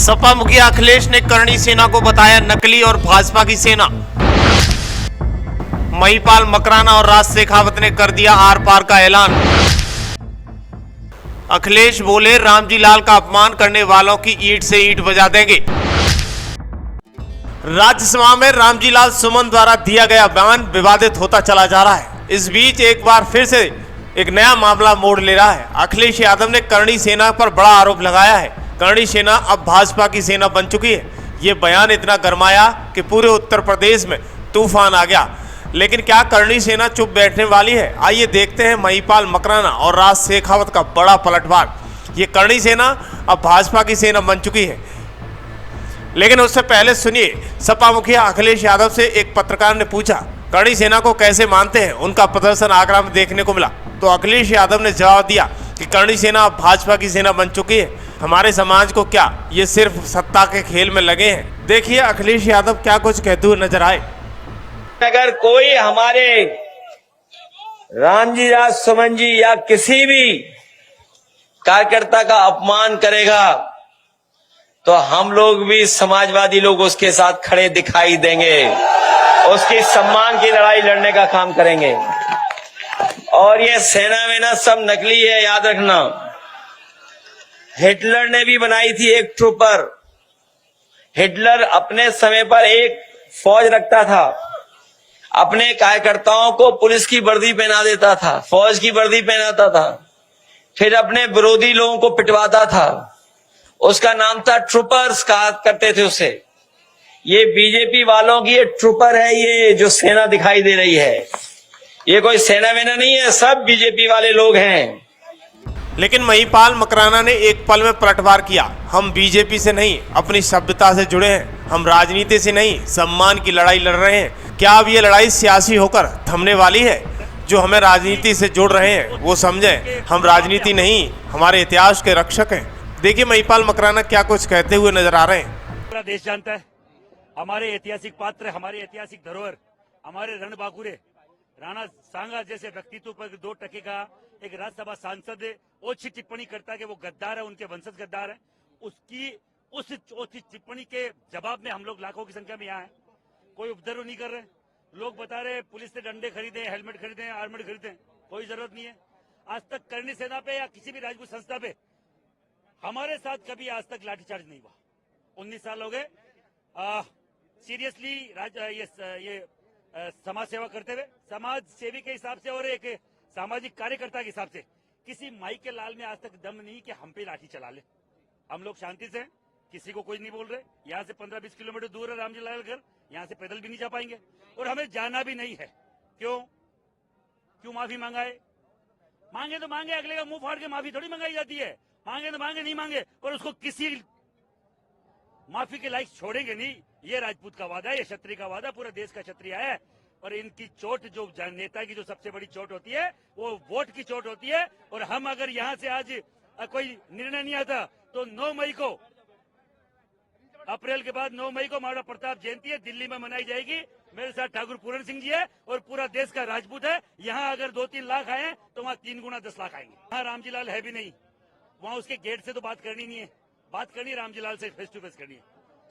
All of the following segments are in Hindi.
सपा मुखिया अखिलेश ने करणी सेना को बताया नकली और भाजपा की सेना। महिपाल मकराना और राज शेखावत ने कर दिया आर पार का ऐलान। अखिलेश बोले रामजी लाल का अपमान करने वालों की ईंट से ईंट बजा देंगे। राज्यसभा में रामजी लाल सुमन द्वारा दिया गया बयान विवादित होता चला जा रहा है। इस बीच एक बार फिर से एक नया मामला मोड़ ले रहा है। अखिलेश यादव ने करणी सेना पर बड़ा आरोप लगाया है। करणी सेना अब भाजपा की सेना बन चुकी है। ये बयान इतना गरमाया कि पूरे उत्तर प्रदेश में तूफान आ गया। लेकिन क्या करणी सेना चुप बैठने वाली है? आइए देखते हैं महिपाल मकराना और राज शेखावत का बड़ा पलटवार। ये करणी सेना अब भाजपा की सेना बन चुकी है। लेकिन उससे पहले सुनिए, सपा मुखिया अखिलेश यादव से एक पत्रकार ने पूछा करणी सेना को कैसे मानते हैं। उनका प्रदर्शन आगरा में देखने को मिला तो अखिलेश यादव ने जवाब दिया कि करणी सेना अब भाजपा की सेना बन चुकी है। हमारे समाज को क्या ये सिर्फ सत्ता के खेल में लगे हैं? देखिए अखिलेश यादव क्या कुछ कहते हुए नजर आए। अगर कोई हमारे रामजी राज सुमन जी या किसी भी कार्यकर्ता का अपमान करेगा तो हम लोग भी समाजवादी लोग उसके साथ खड़े दिखाई देंगे, उसकी सम्मान की लड़ाई लड़ने का काम करेंगे। और ये सेना वेना सब नकली है, याद रखना। हिटलर ने भी बनाई थी एक ट्रूपर। हिटलर अपने समय पर एक फौज रखता था, अपने कार्यकर्ताओं को पुलिस की वर्दी पहना देता था, फौज की वर्दी पहनाता था, फिर अपने विरोधी लोगों को पिटवाता था। उसका नाम था ट्रूपर्स, कहा करते थे उसे। ये बीजेपी वालों की ये ट्रूपर है, ये जो सेना दिखाई दे रही है, ये कोई सेना वेना नहीं है, सब बीजेपी वाले लोग हैं। लेकिन महिपाल मकराना ने एक पल में पलटवार किया। हम बीजेपी से नहीं, अपनी सभ्यता से जुड़े हैं। हम राजनीति से नहीं, सम्मान की लड़ाई लड़ रहे हैं। क्या अब ये लड़ाई सियासी होकर थमने वाली है? जो हमें राजनीति से जोड़ रहे हैं वो समझें, हम राजनीति नहीं, हमारे इतिहास के रक्षक हैं। देखिए महिपाल मकराना क्या कुछ कहते हुए नजर आ रहे हैं। पूरा देश जानता है हमारे ऐतिहासिक पात्र, हमारे ऐतिहासिक धरोहर, हमारे रणबांकुरे राणा सांगा जैसे व्यक्तित्व पर 2% का एक राज्यसभा सांसद ओछी टिप्पणी करता है कि वो गद्दार है, उनके वंशज गद्दार है। उसकी उस ओछी टिप्पणी के जवाब में हम लोग लाखों की संख्या में यहाँ हैं। कोई उपद्रव नहीं कर रहे। लोग बता रहे पुलिस से डंडे खरीदे, हेलमेट खरीदे, आर्मेड खरीदे, कोई जरूरत नहीं है। आज तक करणी सेना पे या किसी भी राजपूत संस्था पे हमारे साथ कभी आज तक लाठीचार्ज नहीं हुआ। 19 साल हो गए सीरियसली ये समाज सेवा करते हुए, समाज सेवी के हिसाब से और एक सामाजिक कार्यकर्ता के हिसाब से किसी माई के लाल में आज तक दम नहीं कि हम पे लाठी चला ले। हम लोग शांति से, किसी को कोई नहीं बोल रहे। यहाँ से 15-20 किलोमीटर दूर है रामजी लाल घर, यहाँ से पैदल भी नहीं जा पाएंगे और हमें जाना भी नहीं है। क्यों माफी मांगाए? मांगे तो मांगे, अगले का मुंह फाड़ के माफी थोड़ी मंगाई जाती है। मांगे तो मांगे, नहीं मांगे पर उसको किसी माफी के लायक छोड़ेंगे नहीं। ये राजपूत का वादा है, ये क्षत्रिय का वादा, पूरा देश का क्षत्रिय है। और इनकी चोट, जो नेता की जो सबसे बड़ी चोट होती है वो वोट की चोट होती है। और हम अगर यहाँ से आज कोई निर्णय नहीं आता तो 9 मई को, अप्रैल के बाद 9 मई को महाराणा प्रताप जयंती है, दिल्ली में मनाई जाएगी। मेरे साथ ठाकुर पूरण सिंह जी है और पूरा देश का राजपूत है। यहाँ अगर 2-3 लाख आए तो वहाँ 3 गुना 10 लाख आएंगे। वहाँ रामजी लाल है भी नहीं, वहाँ उसके गेट से तो बात करनी नहीं है। बात करनी है रामजी लाल से फेस टू फेस करनी है।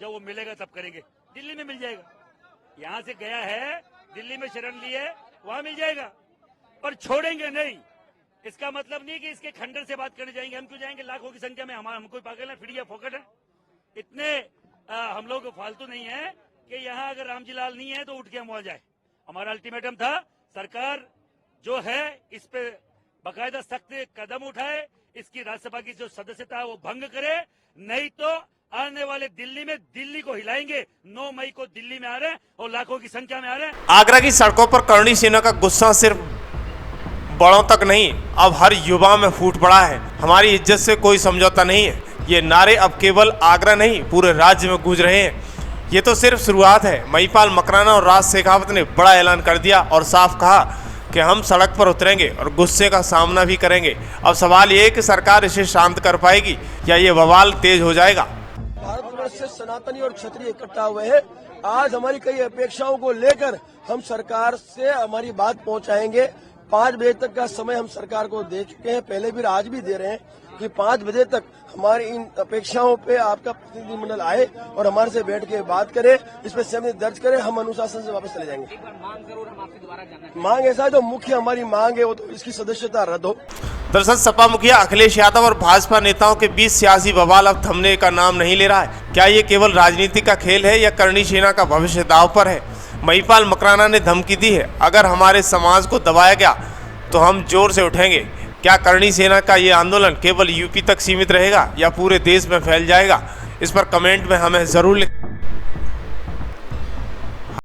जब वो मिलेगा तब करेंगे। दिल्ली में मिल जाएगा। यहाँ से गया है, दिल्ली में शरण ली है, वहां मिल जाएगा, पर छोड़ेंगे नहीं। इसका मतलब नहीं कि इसके खंडर से बात करने जाएंगे। हम क्यों जाएंगे लाखों की संख्या में? हम कोई पागल है, फिर फोकट है? इतने हम लोग फालतू नहीं है कि यहाँ अगर रामजी लाल नहीं है तो उठ के हम वहां जाए। हमारा अल्टीमेटम था, सरकार जो है इस पे बाकायदा सख्त कदम उठाए, इसकी राज्यसभा की जो सदस्यता है वो भंग करे, नहीं तो आने वाले दिल्ली में दिल्ली को हिलाएंगे। 9 मई को दिल्ली में आ रहे हैं और लाखों की संख्या में आ रहे हैं। आगरा की सड़कों पर करणी सेना का गुस्सा सिर्फ बड़ों तक नहीं, अब हर युवा में फूट पड़ा है। हमारी इज्जत से कोई समझौता नहीं है। ये नारे अब केवल आगरा नहीं, पूरे राज्य में गूंज रहे हैं। ये तो सिर्फ शुरुआत है। महिपाल मकराना और राज शेखावत ने बड़ा ऐलान कर दिया और साफ कहा कि हम सड़क पर उतरेंगे और गुस्से का सामना भी करेंगे। अब सवाल ये है कि सरकार इसे शांत कर पाएगी या ये बवाल तेज हो जाएगा। भारतवर्ष से सनातनी और क्षत्रिय इकट्ठा हुए हैं। आज हमारी कई अपेक्षाओं को लेकर हम सरकार से हमारी बात पहुंचाएंगे। 5 बजे तक का समय हम सरकार को दे चुके हैं, पहले भी आज भी दे रहे हैं कि 5 बजे तक हमारी इन अपेक्षाओं पे आपका प्रतिनिधिमंडल आए और हमारे से बैठ के बात करे, इस पर सहमति दर्ज करे, हम अनुशासन से वापस चले जाएंगे। मांग ऐसा है, जो मुख्य हमारी मांग है वो तो इसकी सदस्यता रद्द हो। दरअसल सपा मुखिया अखिलेश यादव और भाजपा नेताओं के बीच सियासी बवाल अब थमने का नाम नहीं ले रहा है। क्या ये केवल राजनीति का खेल है या करणी सेना का भविष्य दांव पर है? महिपाल मकराना ने धमकी दी है, अगर हमारे समाज को दबाया गया तो हम जोर से उठेंगे। क्या करणी सेना का ये आंदोलन केवल यूपी तक सीमित रहेगा या पूरे देश में फैल जाएगा? इस पर कमेंट में हमें जरूर लिखें।